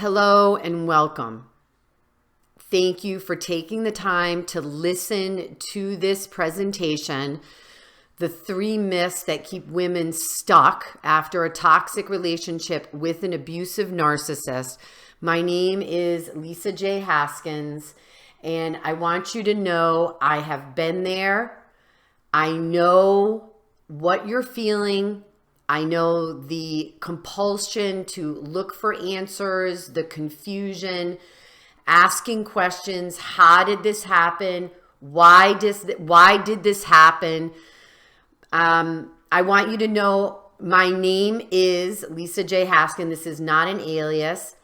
Hello and welcome. Thank you for taking the time to listen to this presentation, The 3 Myths That Keep Women Stuck After a Toxic Relationship with an Abusive Narcissist. My name is Lisa J. Haskins, and I want you to know I have been there. I know what you're feeling. I know the compulsion to look for answers, the confusion, asking questions. How did this happen? Why did this happen? I want you to know my name is Lisa J. Haskins. This is not an alias.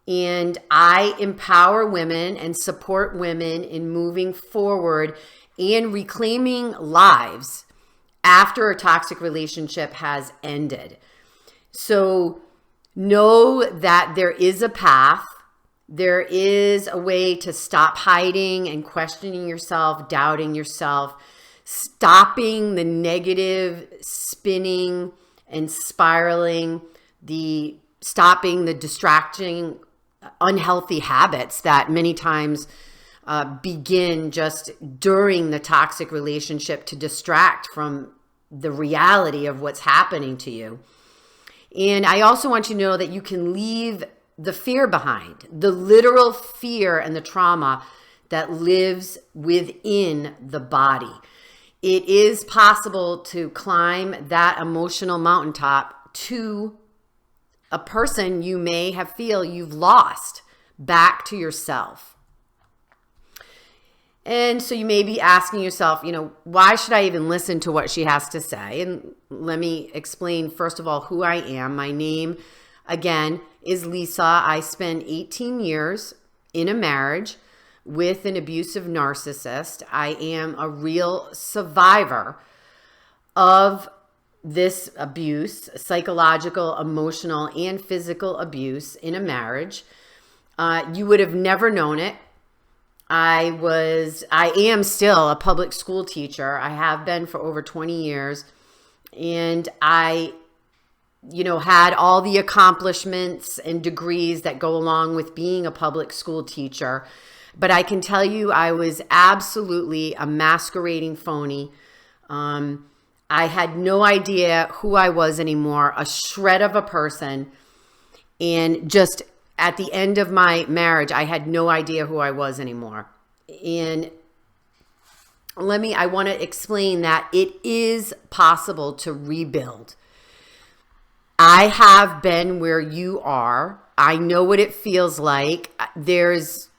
And I empower women and support women in moving forward and reclaiming lives after a toxic relationship has ended. So know that there is a path. There is a way to stop hiding and questioning yourself, doubting yourself, stopping the negative spinning and spiraling, stopping the distracting, unhealthy habits that many times begin just during the toxic relationship to distract from the reality of what's happening to you. And I also want you to know that you can leave the fear behind, the literal fear and the trauma that lives within the body. It is possible to climb that emotional mountaintop to a person you may feel you've lost, back to yourself. And so you may be asking yourself, why should I even listen to what she has to say? And let me explain, first of all, who I am. My name, again, is Lisa. I spent 18 years in a marriage with an abusive narcissist. I am a real survivor of this abuse, psychological, emotional, and physical abuse in a marriage. You would have never known it. I am still a public school teacher. I have been for over 20 years. And I, had all the accomplishments and degrees that go along with being a public school teacher. But I can tell you I was absolutely a masquerading phony. I had no idea who I was anymore, a shred of a person. And just at the end of my marriage, I had no idea who I was anymore. And I want to explain that it is possible to rebuild. I have been where you are. I know what it feels like. There's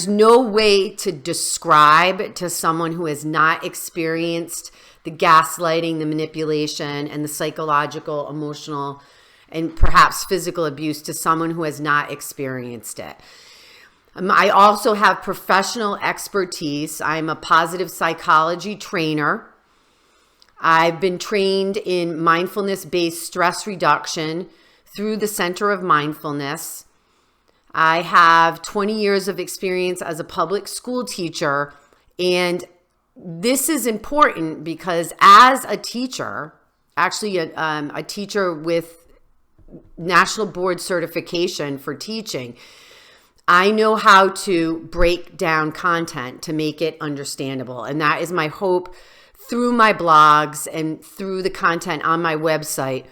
no way to describe to someone who has not experienced the gaslighting, the manipulation, and the psychological, emotional, and perhaps physical abuse to someone who has not experienced it. I also have professional expertise. I'm a positive psychology trainer. I've been trained in mindfulness-based stress reduction through the Center of Mindfulness. I have 20 years of experience as a public school teacher, and this is important because as a teacher, actually a teacher with National Board certification for teaching, I know how to break down content to make it understandable. And that is my hope through my blogs and through the content on my website,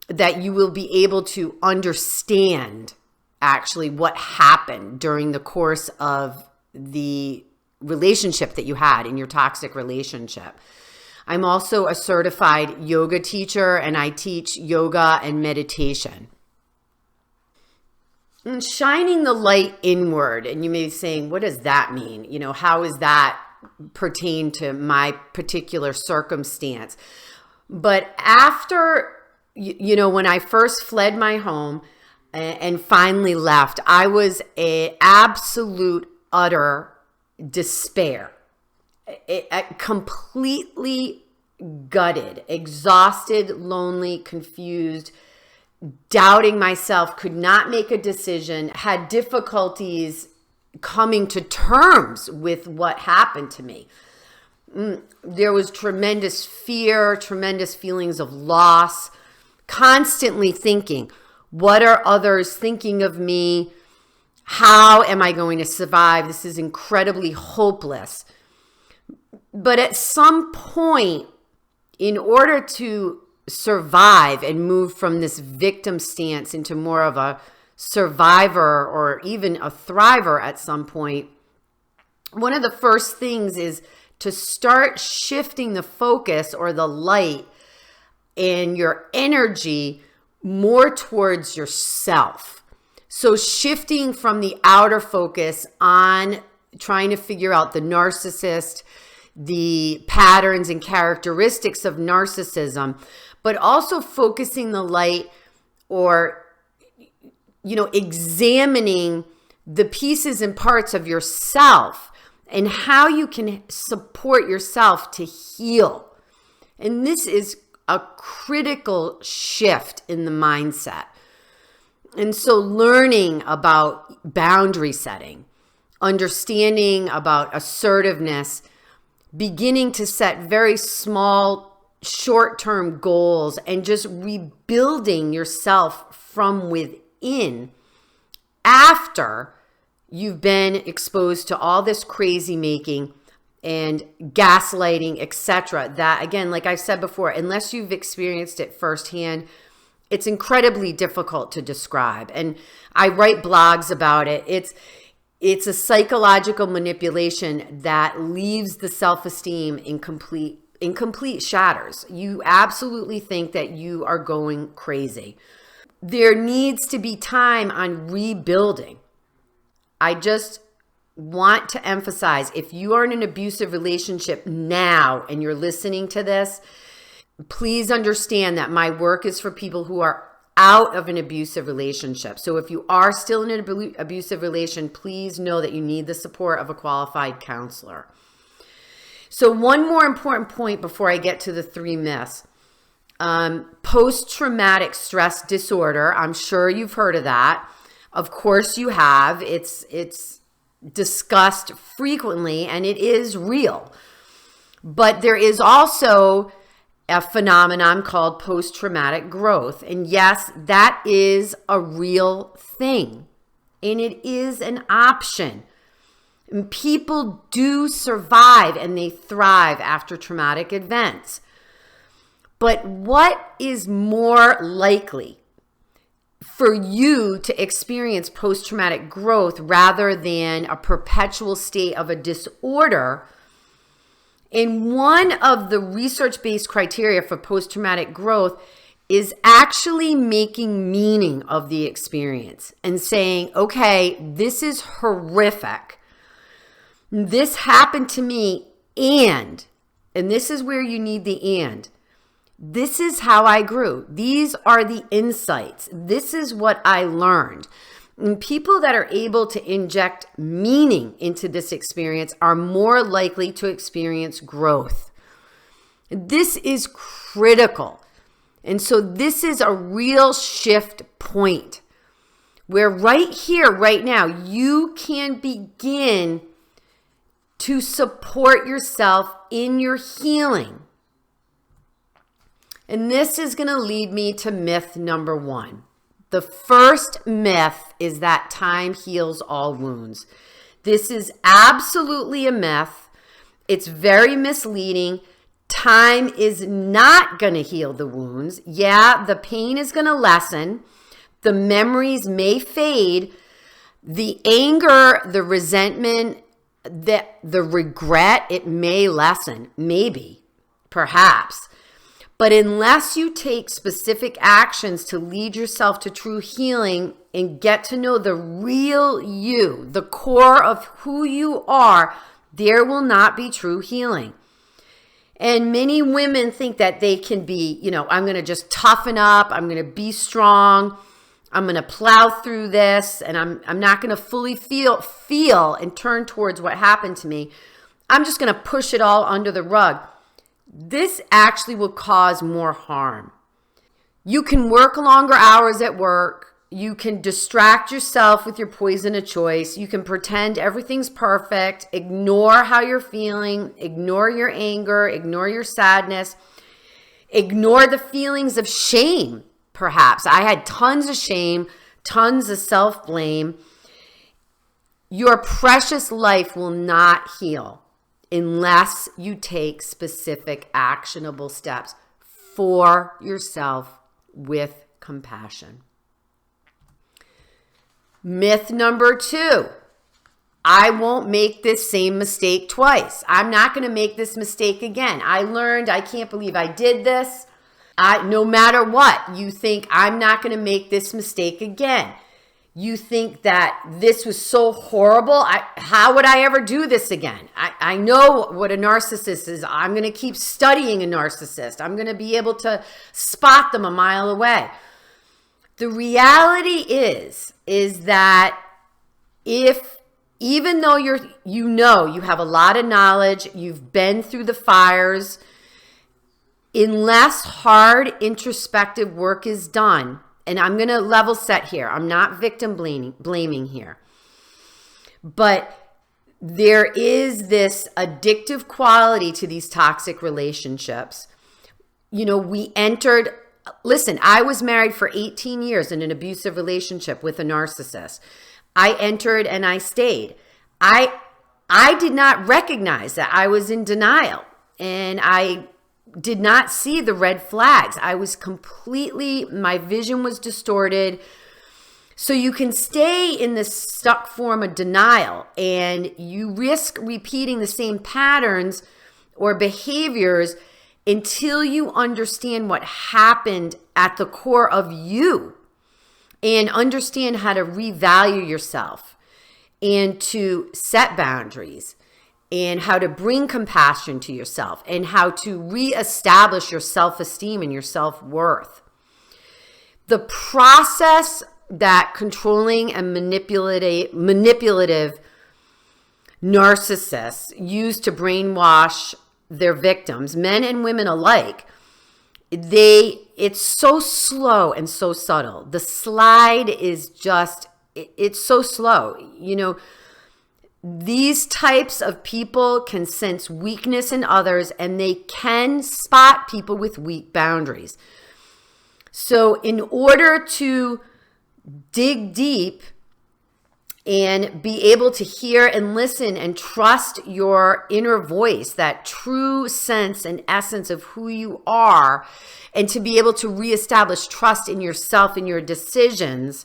that you will be able to understand actually what happened during the course of the relationship that you had in your toxic relationship. I'm also a certified yoga teacher, and I teach yoga and meditation. And shining the light inward, and you may be saying, what does that mean? How does that pertain to my particular circumstance? But after, when I first fled my home and finally left, I was an absolute, utter despair. Completely gutted, exhausted, lonely, confused, doubting myself, could not make a decision, had difficulties coming to terms with what happened to me. There was tremendous fear, tremendous feelings of loss, constantly thinking, What are others thinking of me? How am I going to survive? This is incredibly hopeless. But at some point, in order to survive and move from this victim stance into more of a survivor or even a thriver at some point, one of the first things is to start shifting the focus or the light and your energy more towards yourself. So shifting from the outer focus on trying to figure out the narcissist, the patterns and characteristics of narcissism, but also focusing the light or, examining the pieces and parts of yourself and how you can support yourself to heal. And this is a critical shift in the mindset. And so learning about boundary setting, understanding about assertiveness, beginning to set very small, short-term goals, and just rebuilding yourself from within after you've been exposed to all this crazy making and gaslighting, etc. That, again, like I've said before, unless you've experienced it firsthand, it's incredibly difficult to describe. And I write blogs about it. It's a psychological manipulation that leaves the self-esteem in complete shatters. You absolutely think that you are going crazy. There needs to be time on rebuilding. I just want to emphasize, if you are in an abusive relationship now and you're listening to this, please understand that my work is for people who are out of an abusive relationship. So if you are still in an abusive relation, please know that you need the support of a qualified counselor. So one more important point before I get to the 3 myths. Post-traumatic stress disorder. I'm sure you've heard of that. Of course you have. It's discussed frequently and it is real. But there is also a phenomenon called post-traumatic growth. And yes, that is a real thing. And it is an option. And people do survive and they thrive after traumatic events. But what is more likely for you to experience post-traumatic growth rather than a perpetual state of a disorder? And one of the research-based criteria for post-traumatic growth is actually making meaning of the experience and saying, okay, this is horrific. This happened to me and this is where you need the and. This is how I grew. These are the insights. This is what I learned. And people that are able to inject meaning into this experience are more likely to experience growth. This is critical. And so this is a real shift point where right here, right now, you can begin to support yourself in your healing. And this is going to lead me to myth number 1. The first myth is that time heals all wounds. This is absolutely a myth. It's very misleading. Time is not going to heal the wounds. Yeah, the pain is going to lessen. The memories may fade. The anger, the resentment, the regret, it may lessen. Maybe, perhaps. But unless you take specific actions to lead yourself to true healing and get to know the real you, the core of who you are, there will not be true healing. And many women think that they can be, I'm going to just toughen up. I'm going to be strong. I'm going to plow through this. And I'm not going to fully feel and turn towards what happened to me. I'm just going to push it all under the rug. This actually will cause more harm. You can work longer hours at work. You can distract yourself with your poison of choice. You can pretend everything's perfect, ignore how you're feeling, ignore your anger, ignore your sadness, ignore the feelings of shame, perhaps. I had tons of shame, tons of self-blame. Your precious life will not heal unless you take specific actionable steps for yourself with compassion. Myth number 2, I won't make this same mistake twice. I'm not going to make this mistake again. I learned, I can't believe I did this. No matter what, you think I'm not going to make this mistake again. You think that this was so horrible. How would I ever do this again? I know what a narcissist is. I'm going to keep studying a narcissist. I'm going to be able to spot them a mile away. The reality is that even though you have a lot of knowledge, you've been through the fires, unless hard introspective work is done, and I'm going to level set here. I'm not victim blaming here. But there is this addictive quality to these toxic relationships. Listen, I was married for 18 years in an abusive relationship with a narcissist. I entered and I stayed. I did not recognize that I was in denial, and I did not see the red flags. My vision was distorted. So you can stay in this stuck form of denial, and you risk repeating the same patterns or behaviors until you understand what happened at the core of you and understand how to revalue yourself and to set boundaries and how to bring compassion to yourself and how to reestablish your self-esteem and your self-worth. The process that controlling and manipulative narcissists use to brainwash their victims, men and women alike, it's so slow and so subtle. The slide is it's so slow. These types of people can sense weakness in others, and they can spot people with weak boundaries. So in order to dig deep and be able to hear and listen and trust your inner voice, that true sense and essence of who you are, and to be able to reestablish trust in yourself and your decisions,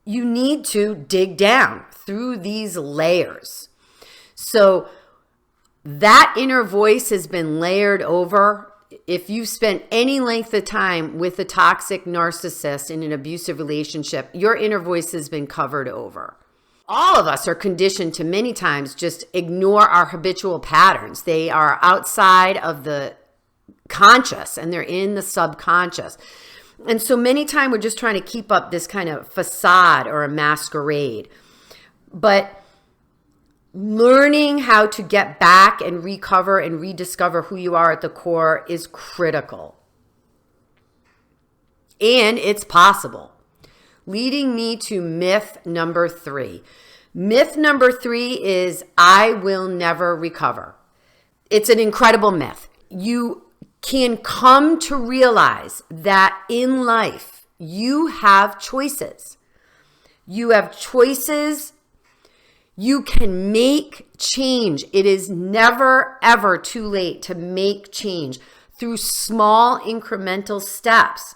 you need to dig down through these layers. So that inner voice has been layered over. If you've spent any length of time with a toxic narcissist in an abusive relationship, your inner voice has been covered over. All of us are conditioned to many times just ignore our habitual patterns. They are outside of the conscious and they're in the subconscious. And so many times we're just trying to keep up this kind of facade or a masquerade. But learning how to get back and recover and rediscover who you are at the core is critical. And it's possible. Leading me to myth number 3. Myth number 3 is I will never recover. It's an incredible myth. You can come to realize that in life, you have choices. You have choices. You can make change. It is never, ever too late to make change through small incremental steps.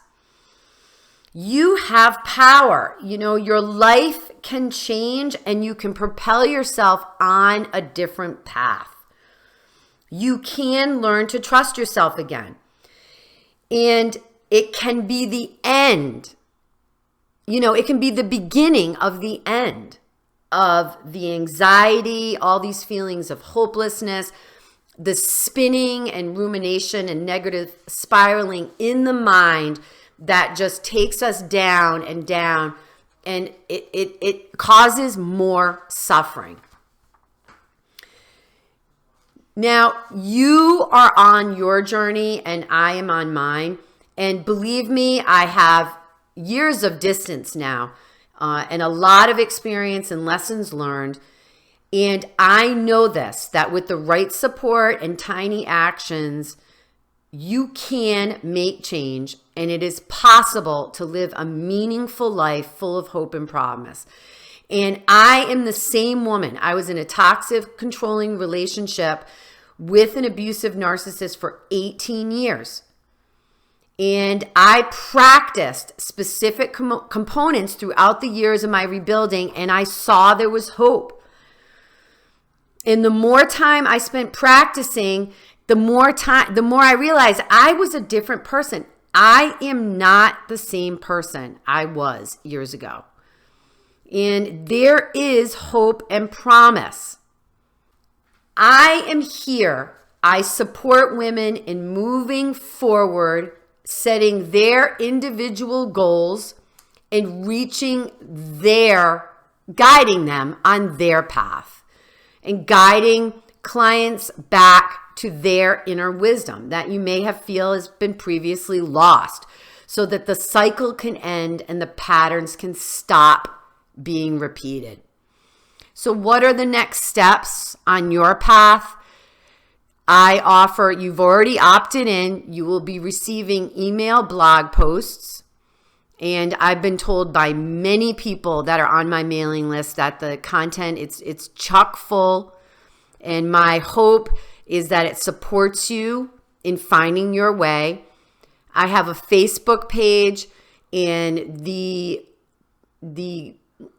You have power. Your life can change and you can propel yourself on a different path. You can learn to trust yourself again. And it can be the end. It can be the beginning of the end of the anxiety, all these feelings of hopelessness, the spinning and rumination and negative spiraling in the mind that just takes us down and down, and it causes more suffering. Now, you are on your journey and I am on mine. And believe me, I have years of distance now and a lot of experience and lessons learned. And I know this, that with the right support and tiny actions, You can make change, and it is possible to live a meaningful life full of hope and promise. And I am the same woman. I was in a toxic, controlling relationship with an abusive narcissist for 18 years. And I practiced specific components throughout the years of my rebuilding, and I saw there was hope. And the more time I spent practicing, the more I realized I was a different person. I am not the same person I was years ago. And there is hope and promise. I am here. I support women in moving forward, setting their individual goals and guiding them on their path and guiding clients back to their inner wisdom that you may have feel has been previously lost, so that the cycle can end and the patterns can stop being repeated. So what are the next steps on your path? I offer, you've already opted in, you will be receiving email blog posts. And I've been told by many people that are on my mailing list that the content, it's chock full. And my hope is that it supports you in finding your way. I have a Facebook page, and the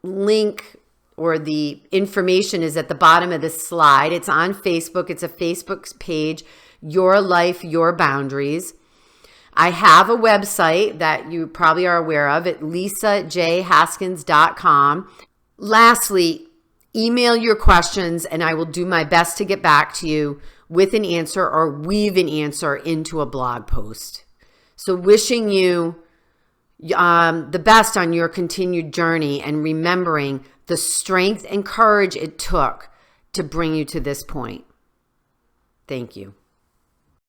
link or the information is at the bottom of this slide. It's on Facebook. It's a Facebook page, Your Life, Your Boundaries. I have a website that you probably are aware of at lisajhaskins.com. Lastly, email your questions, and I will do my best to get back to you with an answer or weave an answer into a blog post. So wishing you the best on your continued journey, and remembering the strength and courage it took to bring you to this point. Thank you.